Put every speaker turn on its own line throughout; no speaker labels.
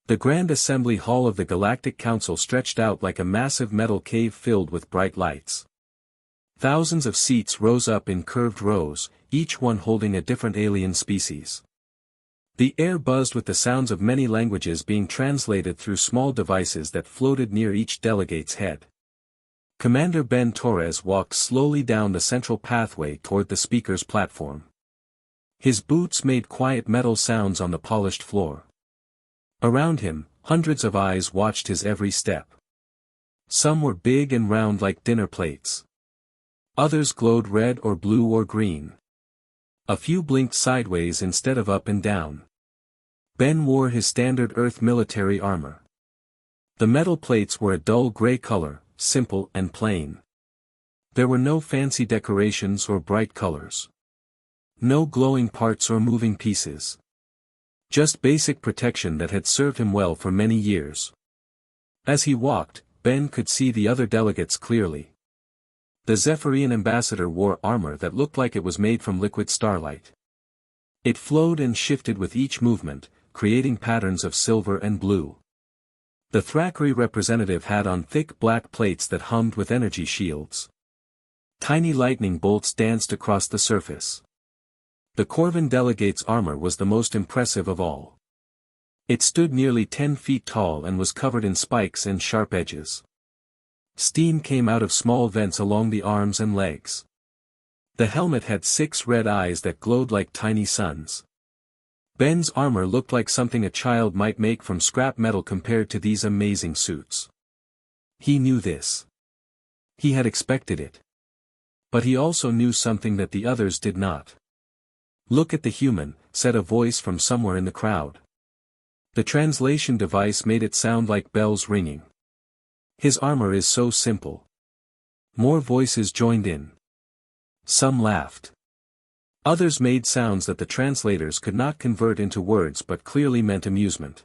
The Grand Assembly Hall of the Galactic Council stretched out like a massive metal cave filled with bright lights. Thousands of seats rose up in curved rows, each one holding a different alien species. The air buzzed with the sounds of many languages being translated through small devices that floated near each delegate's head. Commander Ben Torres walked slowly down the central pathway toward the speaker's platform. His boots made quiet metal sounds on the polished floor. Around him, hundreds of eyes watched his every step. Some were big and round like dinner plates. Others glowed red or blue or green. A few blinked sideways instead of up and down. Ben wore his standard Earth military armor. The metal plates were a dull gray color, simple and plain. There were no fancy decorations or bright colors. No glowing parts or moving pieces. Just basic protection that had served him well for many years. As he walked, Ben could see the other delegates clearly. The Zephyrian ambassador wore armor that looked like it was made from liquid starlight. It flowed and shifted with each movement, creating patterns of silver and blue. The Thrakkery representative had on thick black plates that hummed with energy shields. Tiny lightning bolts danced across the surface. The Corvin delegate's armor was the most impressive of all. It stood nearly 10 feet tall and was covered in spikes and sharp edges. Steam came out of small vents along the arms and legs. The helmet had 6 red eyes that glowed like tiny suns. Ben's armor looked like something a child might make from scrap metal compared to these amazing suits. He knew this. He had expected it. But he also knew something that the others did not. "Look at the human," said a voice from somewhere in the crowd. The translation device made it sound like bells ringing. "His armor is so simple." More voices joined in. Some laughed. Others made sounds that the translators could not convert into words but clearly meant amusement.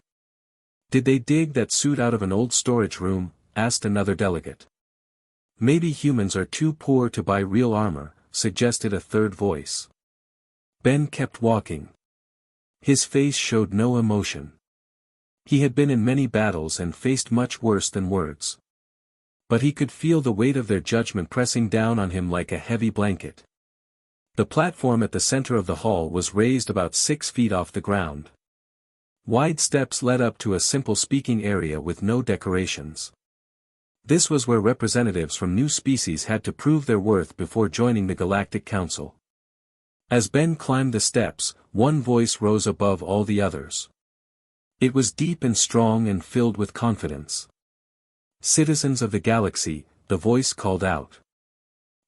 "Did they dig that suit out of an old storage room?" asked another delegate. "Maybe humans are too poor to buy real armor," suggested a third voice. Ben kept walking. His face showed no emotion. He had been in many battles and faced much worse than words. But he could feel the weight of their judgment pressing down on him like a heavy blanket. The platform at the center of the hall was raised about 6 feet off the ground. Wide steps led up to a simple speaking area with no decorations. This was where representatives from new species had to prove their worth before joining the Galactic Council. As Ben climbed the steps, one voice rose above all the others. It was deep and strong and filled with confidence. "Citizens of the galaxy," the voice called out.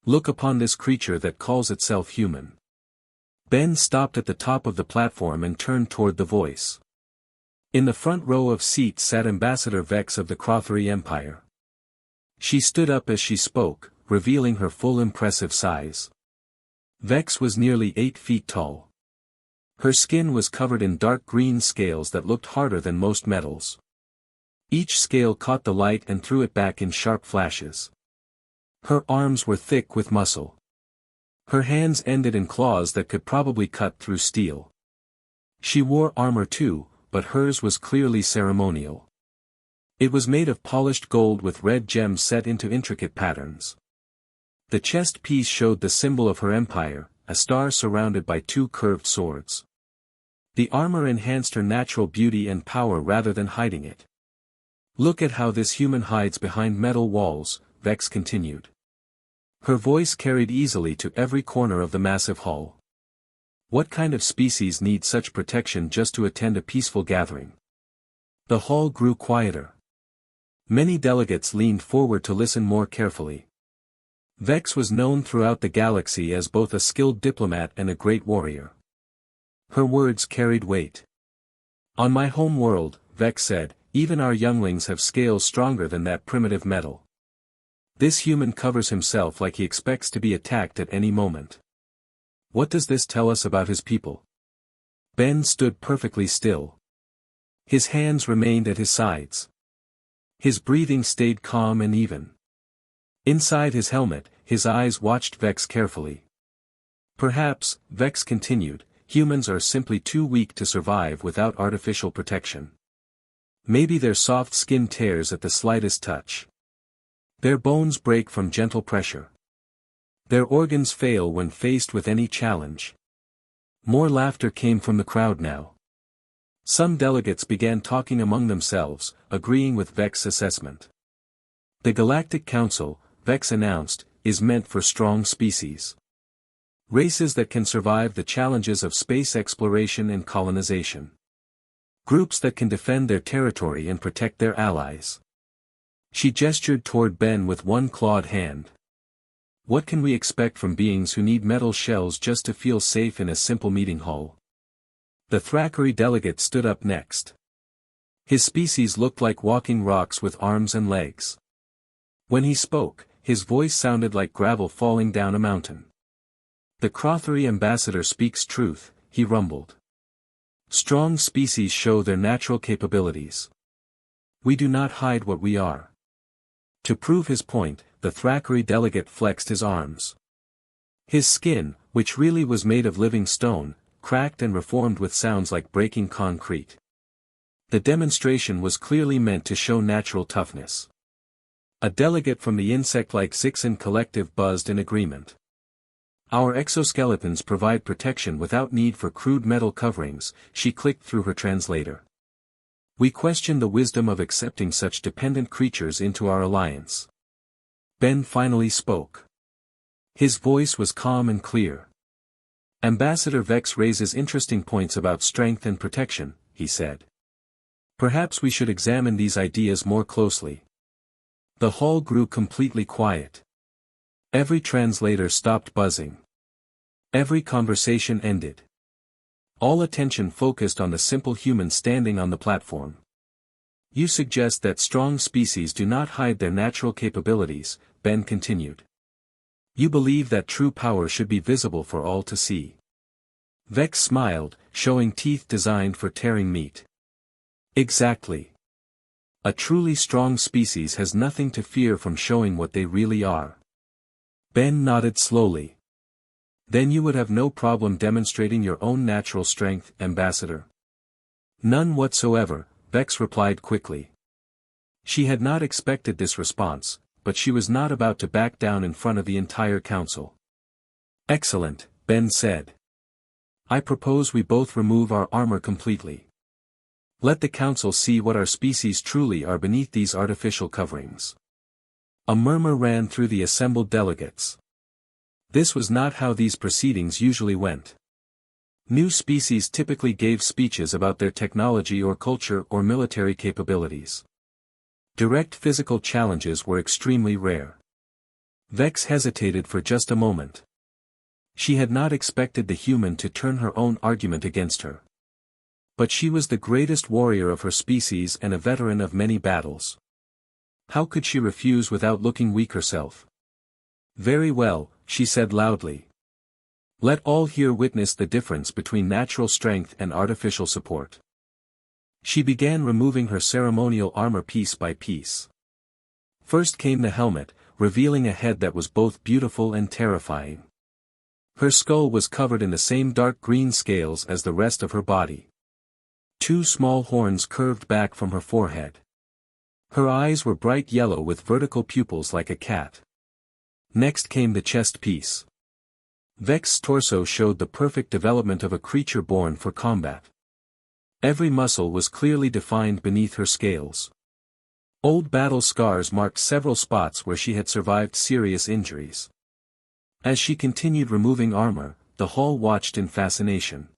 "Look upon this creature that calls itself human." Ben stopped at the top of the platform and turned toward the voice. In the front row of seats sat Ambassador Vex of the Crothery Empire. She stood up as she spoke, revealing her full impressive size. Vex was nearly 8 feet tall. Her skin was covered in dark green scales that looked harder than most metals. Each scale caught the light and threw it back in sharp flashes. Her arms were thick with muscle. Her hands ended in claws that could probably cut through steel. She wore armor too, but hers was clearly ceremonial. It was made of polished gold with red gems set into intricate patterns. The chest piece showed the symbol of her empire, a star surrounded by 2 curved swords. The armor enhanced her natural beauty and power rather than hiding it. "Look at how this human hides behind metal walls," Vex continued. Her voice carried easily to every corner of the massive hall. "What kind of species needs such protection just to attend a peaceful gathering?" The hall grew quieter. Many delegates leaned forward to listen more carefully. Vex was known throughout the galaxy as both a skilled diplomat and a great warrior. Her words carried weight. "On my home world," Vex said, "even our younglings have scales stronger than that primitive metal. This human covers himself like he expects to be attacked at any moment. What does this tell us about his people?" Ben stood perfectly still. His hands remained at his sides. His breathing stayed calm and even. Inside his helmet, his eyes watched Vex carefully. "Perhaps," Vex continued, "humans are simply too weak to survive without artificial protection. Maybe their soft skin tears at the slightest touch. Their bones break from gentle pressure. Their organs fail when faced with any challenge. More laughter came from the crowd now. Some delegates began talking among themselves, agreeing with Vex's assessment. The Galactic Council, Vex announced, is meant for strong species. Races that can survive the challenges of space exploration and colonization. Groups that can defend their territory and protect their allies. She gestured toward Ben with one clawed hand. What can we expect from beings who need metal shells just to feel safe in a simple meeting hall? The Thackeray delegate stood up next. His species looked like walking rocks with arms and legs. When he spoke, his voice sounded like gravel falling down a mountain. The Crothery ambassador speaks truth, he rumbled. Strong species show their natural capabilities. We do not hide what we are. To prove his point, the Thackeray delegate flexed his arms. His skin, which really was made of living stone, cracked and reformed with sounds like breaking concrete. The demonstration was clearly meant to show natural toughness. A delegate from the insect-like Zixan collective buzzed in agreement. Our exoskeletons provide protection without need for crude metal coverings, she clicked through her translator. We question the wisdom of accepting such dependent creatures into our alliance. Ben finally spoke. His voice was calm and clear. Ambassador Vex raises interesting points about strength and protection, he said. Perhaps we should examine these ideas more closely. The hall grew completely quiet. Every translator stopped buzzing. Every conversation ended. All attention focused on the simple human standing on the platform. You suggest that strong species do not hide their natural capabilities, Ben continued. You believe that true power should be visible for all to see. Vex smiled, showing teeth designed for tearing meat. Exactly. A truly strong species has nothing to fear from showing what they really are. Ben nodded slowly. Then you would have no problem demonstrating your own natural strength, Ambassador. None whatsoever, Vex replied quickly. She had not expected this response, but she was not about to back down in front of the entire council. Excellent, Ben said. I propose we both remove our armor completely. Let the council see what our species truly are beneath these artificial coverings. A murmur ran through the assembled delegates. This was not how these proceedings usually went. New species typically gave speeches about their technology or culture or military capabilities. Direct physical challenges were extremely rare. Vex hesitated for just a moment. She had not expected the human to turn her own argument against her. But she was the greatest warrior of her species and a veteran of many battles. How could she refuse without looking weak herself? Very well, she said loudly. Let all here witness the difference between natural strength and artificial support. She began removing her ceremonial armor piece by piece. First came the helmet, revealing a head that was both beautiful and terrifying. Her skull was covered in the same dark green scales as the rest of her body. Two small horns curved back from her forehead. Her eyes were bright yellow with vertical pupils like a cat. Next came the chest piece. Vex's torso showed the perfect development of a creature born for combat. Every muscle was clearly defined beneath her scales. Old battle scars marked several spots where she had survived serious injuries. As she continued removing armor, the hall watched in fascination.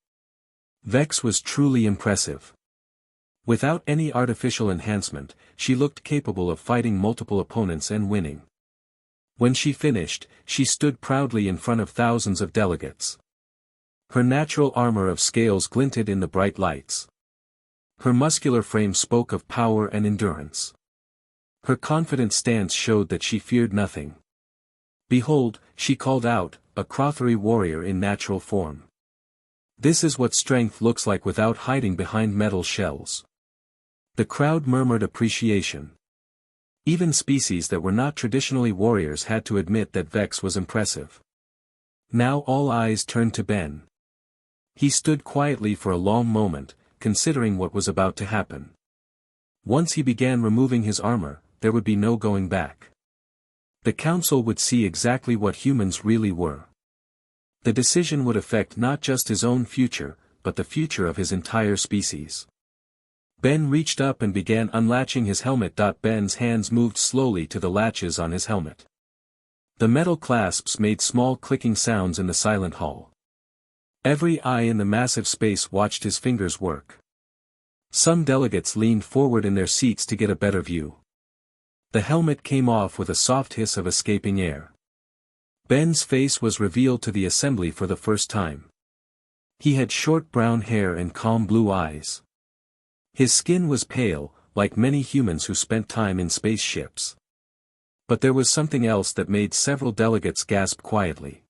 Vex was truly impressive. Without any artificial enhancement, she looked capable of fighting multiple opponents and winning. When she finished, she stood proudly in front of thousands of delegates. Her natural armor of scales glinted in the bright lights. Her muscular frame spoke of power and endurance. Her confident stance showed that she feared nothing. Behold, she called out, a Crothery warrior in natural form. This is what strength looks like without hiding behind metal shells. The crowd murmured appreciation. Even species that were not traditionally warriors had to admit that Vex was impressive. Now all eyes turned to Ben. He stood quietly for a long moment, considering what was about to happen. Once he began removing his armor, there would be no going back. The council would see exactly what humans really were. The decision would affect not just his own future, but the future of his entire species. Ben reached up and began unlatching his helmet. Ben's hands moved slowly to the latches on his helmet. The metal clasps made small clicking sounds in the silent hall. Every eye in the massive space watched his fingers work. Some delegates leaned forward in their seats to get a better view. The helmet came off with a soft hiss of escaping air. Ben's face was revealed to the assembly for the first time. He had short brown hair and calm blue eyes. His skin was pale, like many humans who spent time in spaceships. But there was something else that made several delegates gasp quietly.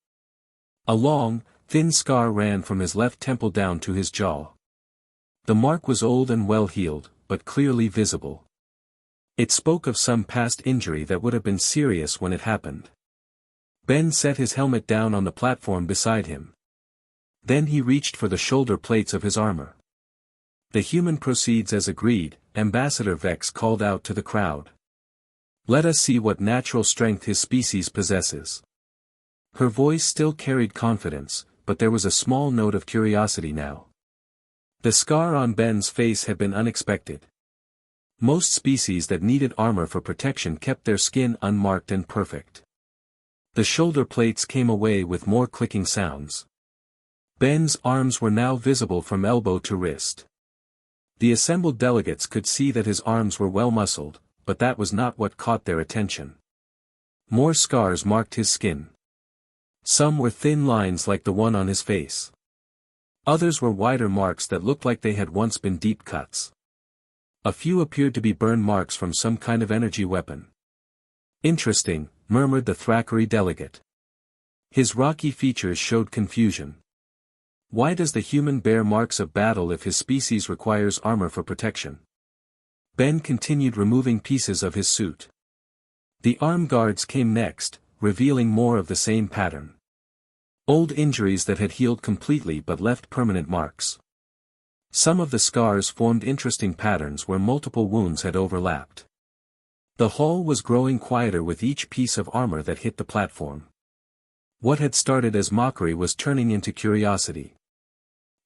A long, thin scar ran from his left temple down to his jaw. The mark was old and well-healed, but clearly visible. It spoke of some past injury that would have been serious when it happened. Ben set his helmet down on the platform beside him. Then he reached for the shoulder plates of his armor. The human proceeds as agreed, Ambassador Vex called out to the crowd. Let us see what natural strength his species possesses. Her voice still carried confidence, but there was a small note of curiosity now. The scar on Ben's face had been unexpected. Most species that needed armor for protection kept their skin unmarked and perfect. The shoulder plates came away with more clicking sounds. Ben's arms were now visible from elbow to wrist. The assembled delegates could see that his arms were well muscled, but that was not what caught their attention. More scars marked his skin. Some were thin lines like the one on his face. Others were wider marks that looked like they had once been deep cuts. A few appeared to be burn marks from some kind of energy weapon. Interesting, murmured the Thackeray delegate. His rocky features showed confusion. Why does the human bear marks of battle if his species requires armor for protection? Ben continued removing pieces of his suit. The arm guards came next, revealing more of the same pattern. Old injuries that had healed completely but left permanent marks. Some of the scars formed interesting patterns where multiple wounds had overlapped. The hall was growing quieter with each piece of armor that hit the platform. What had started as mockery was turning into curiosity.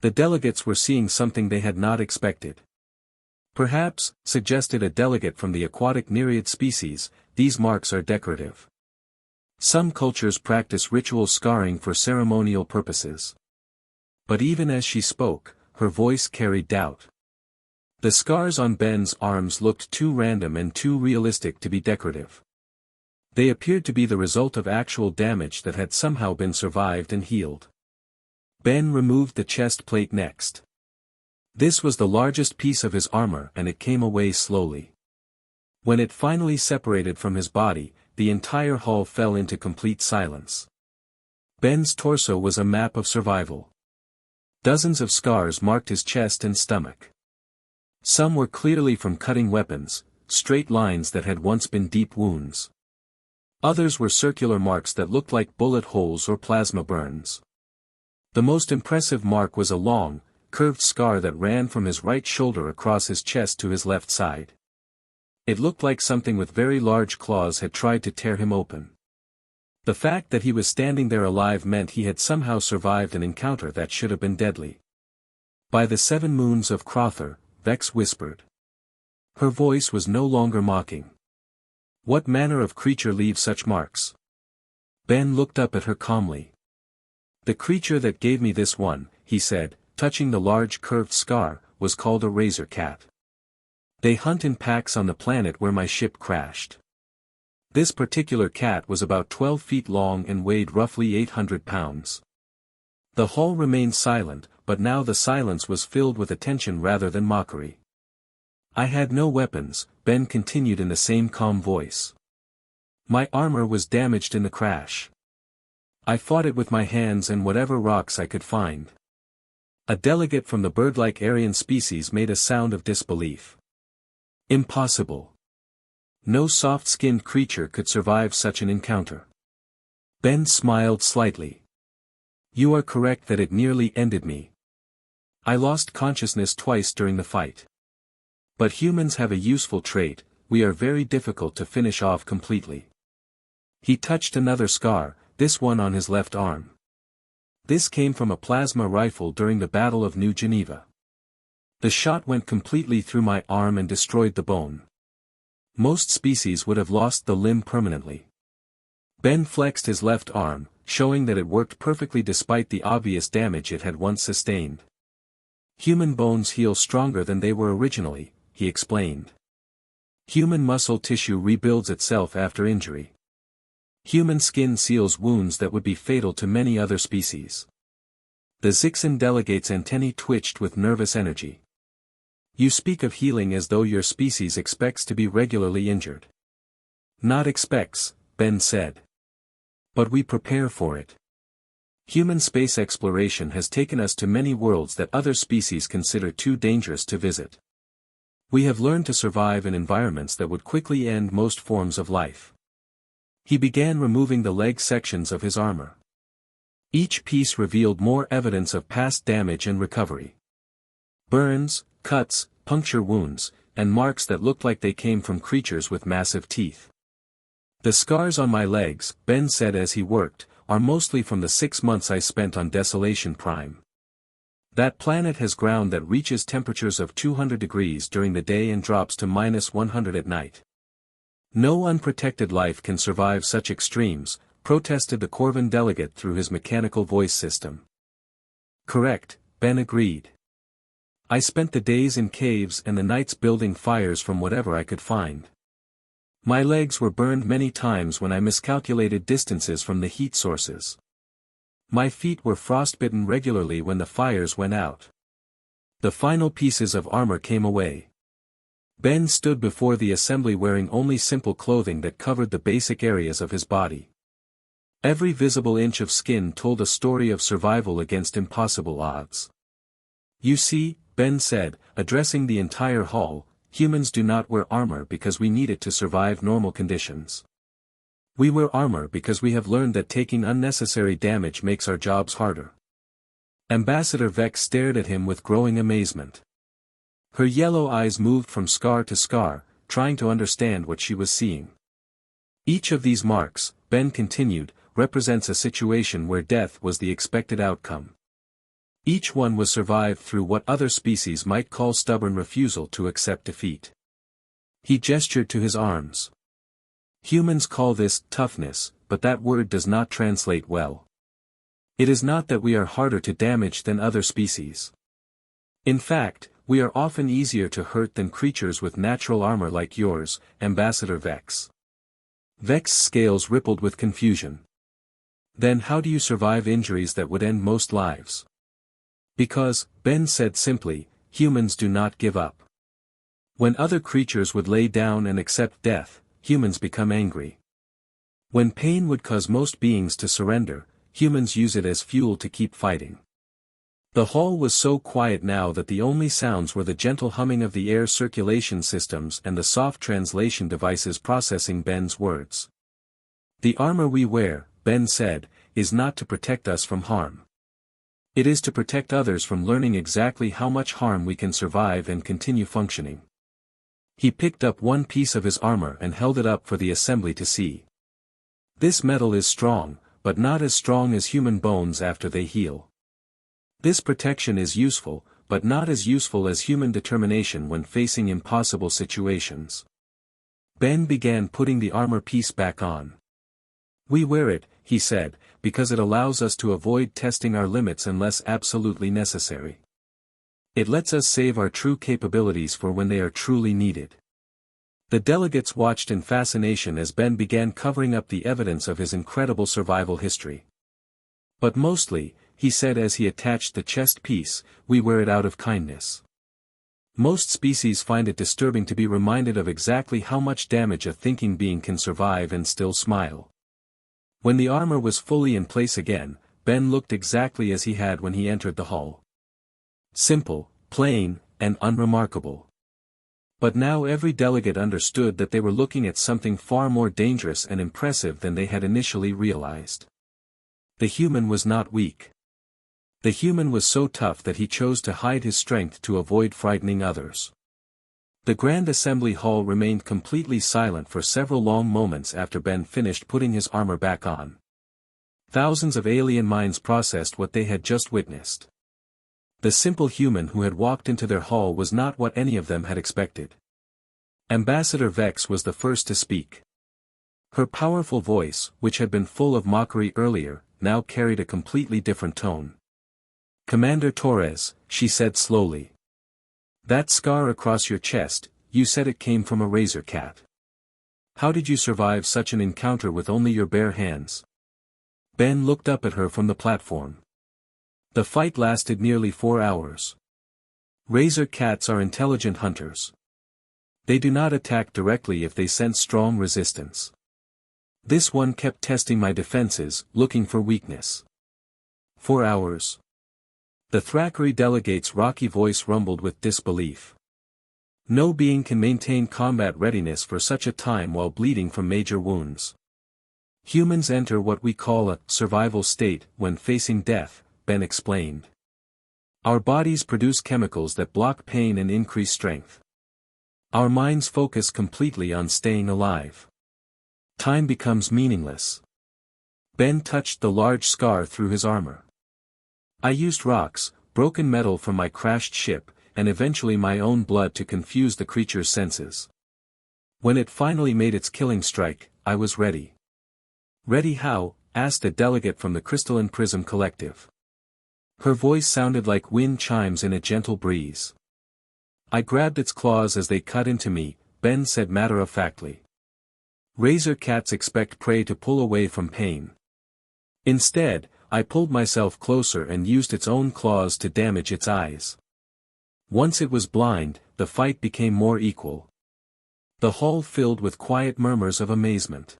The delegates were seeing something they had not expected. Perhaps, suggested a delegate from the aquatic nereid species, these marks are decorative. Some cultures practice ritual scarring for ceremonial purposes. But even as she spoke, her voice carried doubt. The scars on Ben's arms looked too random and too realistic to be decorative. They appeared to be the result of actual damage that had somehow been survived and healed. Ben removed the chest plate next. This was the largest piece of his armor and it came away slowly. When it finally separated from his body, the entire hall fell into complete silence. Ben's torso was a map of survival. Dozens of scars marked his chest and stomach. Some were clearly from cutting weapons, straight lines that had once been deep wounds. Others were circular marks that looked like bullet holes or plasma burns. The most impressive mark was a long, curved scar that ran from his right shoulder across his chest to his left side. It looked like something with very large claws had tried to tear him open. The fact that he was standing there alive meant he had somehow survived an encounter that should have been deadly. By the 7 moons of Crother, Vex whispered. Her voice was no longer mocking. What manner of creature leaves such marks? Ben looked up at her calmly. The creature that gave me this one, he said, touching the large curved scar, was called a razor cat. They hunt in packs on the planet where my ship crashed. This particular cat was about 12 feet long and weighed roughly 800 pounds. The hall remained silent, but now the silence was filled with attention rather than mockery. I had no weapons, Ben continued in the same calm voice. My armor was damaged in the crash. I fought it with my hands and whatever rocks I could find. A delegate from the bird-like Aryan species made a sound of disbelief. Impossible. No soft-skinned creature could survive such an encounter. Ben smiled slightly. You are correct that it nearly ended me. I lost consciousness twice during the fight. But humans have a useful trait: we are very difficult to finish off completely. He touched another scar, this one on his left arm. This came from a plasma rifle during the Battle of New Geneva. The shot went completely through my arm and destroyed the bone. Most species would have lost the limb permanently. Ben flexed his left arm, showing that it worked perfectly despite the obvious damage it had once sustained. Human bones heal stronger than they were originally, he explained. Human muscle tissue rebuilds itself after injury. Human skin seals wounds that would be fatal to many other species. The Zixan delegate's antennae twitched with nervous energy. You speak of healing as though your species expects to be regularly injured. Not expects, Ben said. But we prepare for it. Human space exploration has taken us to many worlds that other species consider too dangerous to visit. We have learned to survive in environments that would quickly end most forms of life. He began removing the leg sections of his armor. Each piece revealed more evidence of past damage and recovery. Burns, cuts, puncture wounds, and marks that looked like they came from creatures with massive teeth. The scars on my legs, Ben said as he worked, are mostly from the 6 months I spent on Desolation Prime. That planet has ground that reaches temperatures of 200 degrees during the day and drops to -100 at night. No unprotected life can survive such extremes, protested the Corvin delegate through his mechanical voice system. Correct, Ben agreed. I spent the days in caves and the nights building fires from whatever I could find. My legs were burned many times when I miscalculated distances from the heat sources. My feet were frostbitten regularly when the fires went out. The final pieces of armor came away. Ben stood before the assembly wearing only simple clothing that covered the basic areas of his body. Every visible inch of skin told a story of survival against impossible odds. You see, Ben said, addressing the entire hall, humans do not wear armor because we need it to survive normal conditions. We wear armor because we have learned that taking unnecessary damage makes our jobs harder. Ambassador Vex stared at him with growing amazement. Her yellow eyes moved from scar to scar, trying to understand what she was seeing. Each of these marks, Ben continued, represents a situation where death was the expected outcome. Each one was survived through what other species might call stubborn refusal to accept defeat. He gestured to his arms. Humans call this toughness, but that word does not translate well. It is not that we are harder to damage than other species. In fact, we are often easier to hurt than creatures with natural armor like yours, Ambassador Vex. Vex's scales rippled with confusion. Then how do you survive injuries that would end most lives? Because, Ben said simply, humans do not give up. When other creatures would lay down and accept death, humans become angry. When pain would cause most beings to surrender, humans use it as fuel to keep fighting. The hall was so quiet now that the only sounds were the gentle humming of the air circulation systems and the soft translation devices processing Ben's words. The armor we wear, Ben said, is not to protect us from harm. It is to protect others from learning exactly how much harm we can survive and continue functioning. He picked up one piece of his armor and held it up for the assembly to see. This metal is strong, but not as strong as human bones after they heal. This protection is useful, but not as useful as human determination when facing impossible situations. Ben began putting the armor piece back on. We wear it, he said, because it allows us to avoid testing our limits unless absolutely necessary. It lets us save our true capabilities for when they are truly needed. The delegates watched in fascination as Ben began covering up the evidence of his incredible survival history. But mostly, he said as he attached the chest piece, we wear it out of kindness. Most species find it disturbing to be reminded of exactly how much damage a thinking being can survive and still smile. When the armor was fully in place again, Ben looked exactly as he had when he entered the hall. Simple, plain, and unremarkable. But now every delegate understood that they were looking at something far more dangerous and impressive than they had initially realized. The human was not weak. The human was so tough that he chose to hide his strength to avoid frightening others. The Grand Assembly Hall remained completely silent for several long moments after Ben finished putting his armor back on. Thousands of alien minds processed what they had just witnessed. The simple human who had walked into their hall was not what any of them had expected. Ambassador Vex was the first to speak. Her powerful voice, which had been full of mockery earlier, now carried a completely different tone. "Commander Torres," she said slowly. "That scar across your chest, you said it came from a razor cat. How did you survive such an encounter with only your bare hands?" Ben looked up at her from the platform. "The fight lasted nearly 4 hours. Razor cats are intelligent hunters. They do not attack directly if they sense strong resistance. This one kept testing my defenses, looking for weakness." 4 hours. The Thackeray delegate's rocky voice rumbled with disbelief. No being can maintain combat readiness for such a time while bleeding from major wounds. Humans enter what we call a survival state when facing death, Ben explained. Our bodies produce chemicals that block pain and increase strength. Our minds focus completely on staying alive. Time becomes meaningless. Ben touched the large scar through his armor. "I used rocks, broken metal from my crashed ship, and eventually my own blood to confuse the creature's senses. When it finally made its killing strike, I was ready." "Ready how?" asked a delegate from the Crystalline Prism Collective. Her voice sounded like wind chimes in a gentle breeze. "I grabbed its claws as they cut into me," Ben said matter-of-factly. "Razor cats expect prey to pull away from pain. Instead, I pulled myself closer and used its own claws to damage its eyes. Once it was blind, the fight became more equal." The hall filled with quiet murmurs of amazement.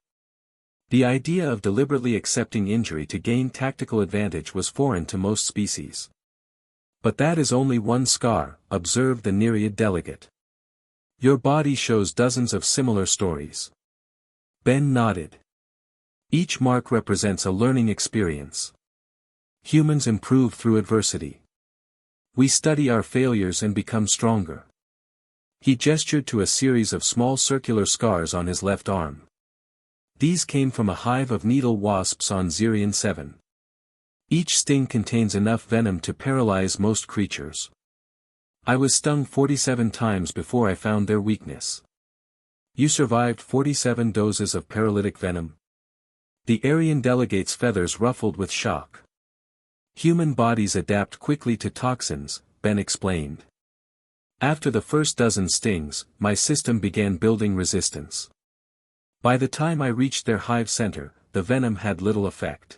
The idea of deliberately accepting injury to gain tactical advantage was foreign to most species. "But that is only one scar," observed the Nereid delegate. "Your body shows dozens of similar stories." Ben nodded. "Each mark represents a learning experience. Humans improve through adversity. We study our failures and become stronger." He gestured to a series of small circular scars on his left arm. "These came from a hive of needle wasps on Zirion 7. Each sting contains enough venom to paralyze most creatures. I was stung 47 times before I found their weakness." "You survived 47 doses of paralytic venom?" The Aryan delegate's feathers ruffled with shock. "Human bodies adapt quickly to toxins," Ben explained. "After the first dozen stings, my system began building resistance. By the time I reached their hive center, the venom had little effect."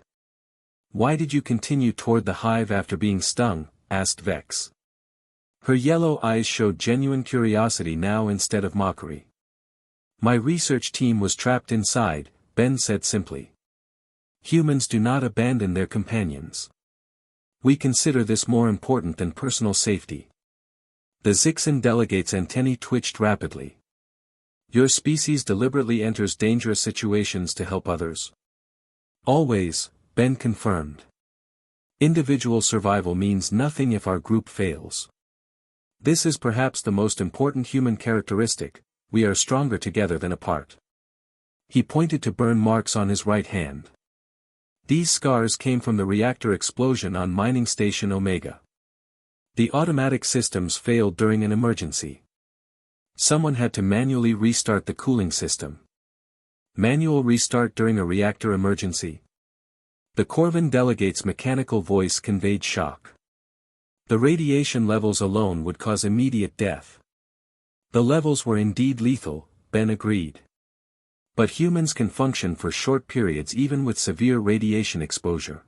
"Why did you continue toward the hive after being stung?" asked Vex. Her yellow eyes showed genuine curiosity now instead of mockery. "My research team was trapped inside," Ben said simply. "Humans do not abandon their companions. We consider this more important than personal safety." The Zixan delegate's antennae twitched rapidly. "Your species deliberately enters dangerous situations to help others?" "Always," Ben confirmed. "Individual survival means nothing if our group fails. This is perhaps the most important human characteristic: we are stronger together than apart." He pointed to burn marks on his right hand. "These scars came from the reactor explosion on Mining Station Omega. The automatic systems failed during an emergency. Someone had to manually restart the cooling system." "Manual restart during a reactor emergency?" The Corvin delegate's mechanical voice conveyed shock. "The radiation levels alone would cause immediate death." The levels were indeed lethal, Ben agreed. But humans can function for short periods even with severe radiation exposure.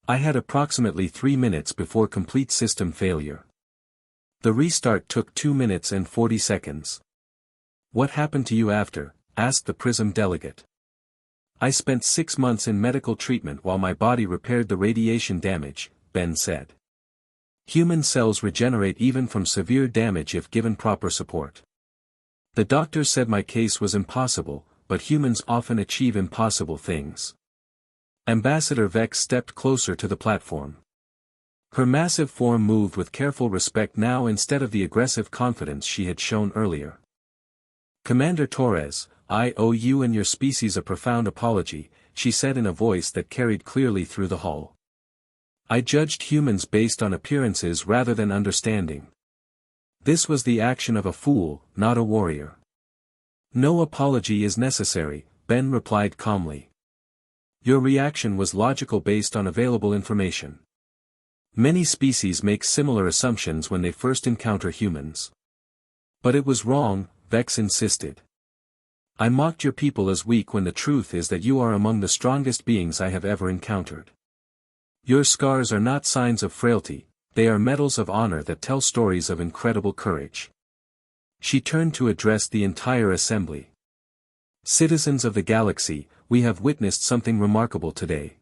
I had approximately 3 minutes before complete system failure. The restart took 2 minutes and 40 seconds. "What happened to you after?" asked the Prism delegate. "I spent 6 months in medical treatment while my body repaired the radiation damage," Ben said. "Human cells regenerate even from severe damage if given proper support. The doctors said my case was impossible, but humans often achieve impossible things." Ambassador Vex stepped closer to the platform. Her massive form moved with careful respect now instead of the aggressive confidence she had shown earlier. "Commander Torres, I owe you and your species a profound apology," she said in a voice that carried clearly through the hall. "I judged humans based on appearances rather than understanding. This was the action of a fool, not a warrior." "No apology is necessary," Ben replied calmly. "Your reaction was logical based on available information. Many species make similar assumptions when they first encounter humans." "But it was wrong," Vex insisted. "I mocked your people as weak when the truth is that you are among the strongest beings I have ever encountered. Your scars are not signs of frailty, they are medals of honor that tell stories of incredible courage." She turned to address the entire assembly. "Citizens of the galaxy, we have witnessed something remarkable today.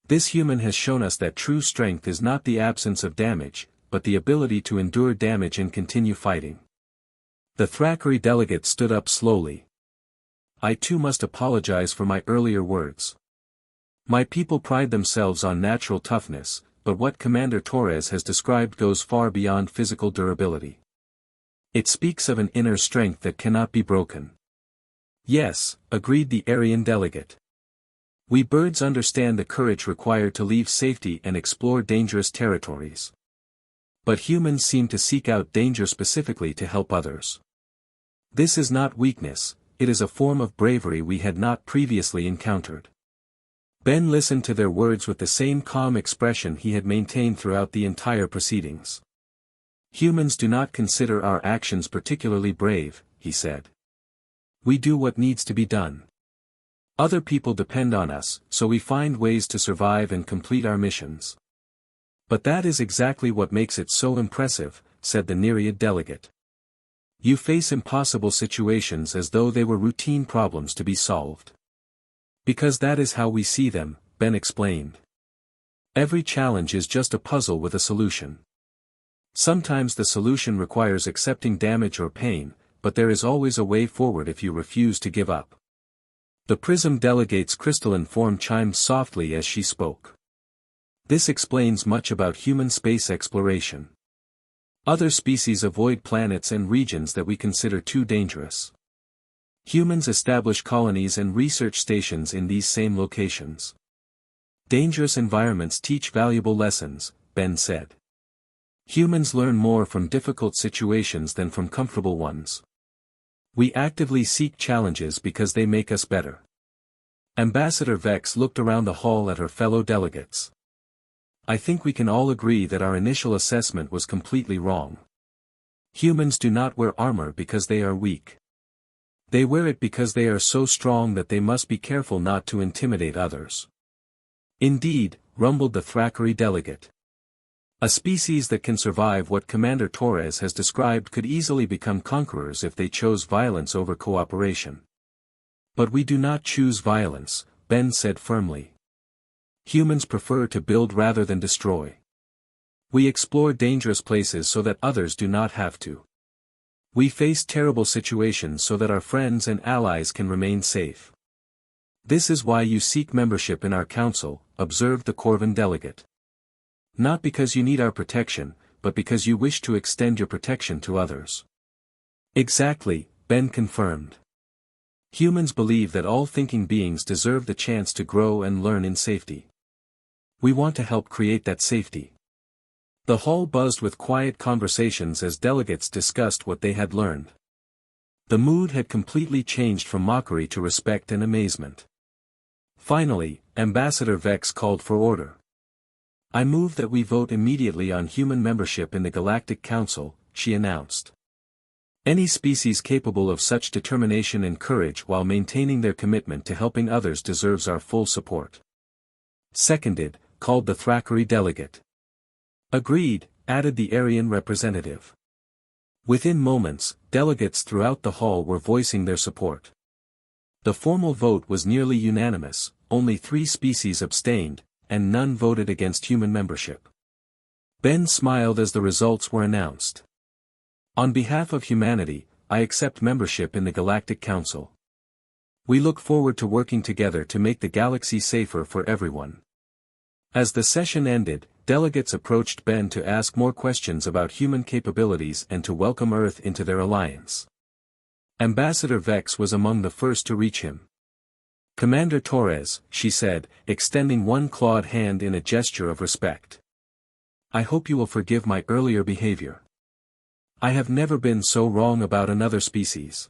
This human has shown us that true strength is not the absence of damage, but the ability to endure damage and continue fighting." The Thackeray delegate stood up slowly. "I too must apologize for my earlier words. My people pride themselves on natural toughness, but what Commander Torres has described goes far beyond physical durability. It speaks of an inner strength that cannot be broken." "Yes," agreed the Aryan delegate. "We birds understand the courage required to leave safety and explore dangerous territories. But humans seem to seek out danger specifically to help others. This is not weakness, it is a form of bravery we had not previously encountered." Ben listened to their words with the same calm expression he had maintained throughout the entire proceedings. "Humans do not consider our actions particularly brave," he said. "We do what needs to be done. Other people depend on us, so we find ways to survive and complete our missions." "But that is exactly what makes it so impressive," said the Nereid delegate. "You face impossible situations as though they were routine problems to be solved." "Because that is how we see them," Ben explained. "Every challenge is just a puzzle with a solution. Sometimes the solution requires accepting damage or pain, but there is always a way forward if you refuse to give up." The Prism delegate's crystalline form chimed softly as she spoke. "This explains much about human space exploration. Other species avoid planets and regions that we consider too dangerous. Humans establish colonies and research stations in these same locations. Dangerous environments teach valuable lessons," Ben said. "Humans learn more from difficult situations than from comfortable ones. We actively seek challenges because they make us better." Ambassador Vex looked around the hall at her fellow delegates. "I think we can all agree that our initial assessment was completely wrong. Humans do not wear armor because they are weak. They wear it because they are so strong that they must be careful not to intimidate others." "Indeed," rumbled the Thackeray delegate. "A species that can survive what Commander Torres has described could easily become conquerors if they chose violence over cooperation." "But we do not choose violence," Ben said firmly. "Humans prefer to build rather than destroy. We explore dangerous places so that others do not have to. We face terrible situations so that our friends and allies can remain safe. This is why you seek membership in our council," observed the Corvin delegate. "Not because you need our protection, but because you wish to extend your protection to others." "Exactly," Ben confirmed. "Humans believe that all thinking beings deserve the chance to grow and learn in safety. We want to help create that safety." The hall buzzed with quiet conversations as delegates discussed what they had learned. The mood had completely changed from mockery to respect and amazement. Finally, Ambassador Vex called for order. "I move that we vote immediately on human membership in the Galactic Council," she announced. "Any species capable of such determination and courage while maintaining their commitment to helping others deserves our full support." "Seconded," called the Thackeray delegate. "Agreed," added the Aryan representative. Within moments, delegates throughout the hall were voicing their support. The formal vote was nearly unanimous, only 3 species abstained, and none voted against human membership. Ben smiled as the results were announced. "On behalf of humanity, I accept membership in the Galactic Council. We look forward to working together to make the galaxy safer for everyone." As the session ended, delegates approached Ben to ask more questions about human capabilities and to welcome Earth into their alliance. Ambassador Vex was among the first to reach him. "Commander Torres," she said, extending one clawed hand in a gesture of respect. "I hope you will forgive my earlier behavior. I have never been so wrong about another species."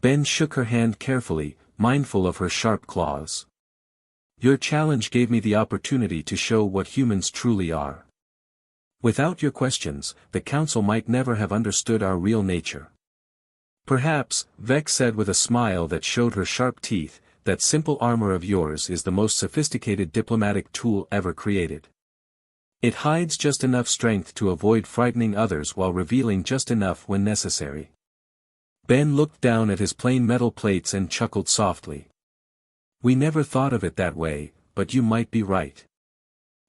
Ben shook her hand carefully, mindful of her sharp claws. "Your challenge gave me the opportunity to show what humans truly are. Without your questions, the Council might never have understood our real nature." "Perhaps," Vex said with a smile that showed her sharp teeth, "that simple armor of yours is the most sophisticated diplomatic tool ever created. It hides just enough strength to avoid frightening others while revealing just enough when necessary." Ben looked down at his plain metal plates and chuckled softly. "We never thought of it that way, but you might be right.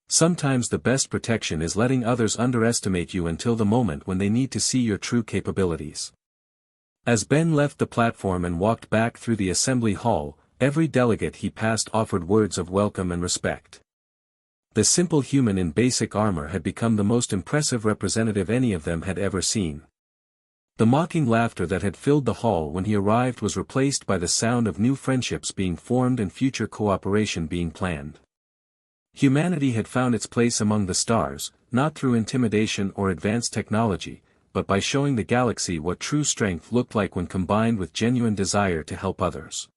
Sometimes the best protection is letting others underestimate you until the moment when they need to see your true capabilities." As Ben left the platform and walked back through the assembly hall, every delegate he passed offered words of welcome and respect. The simple human in basic armor had become the most impressive representative any of them had ever seen. The mocking laughter that had filled the hall when he arrived was replaced by the sound of new friendships being formed and future cooperation being planned. Humanity had found its place among the stars, not through intimidation or advanced technology, but by showing the galaxy what true strength looked like when combined with genuine desire to help others.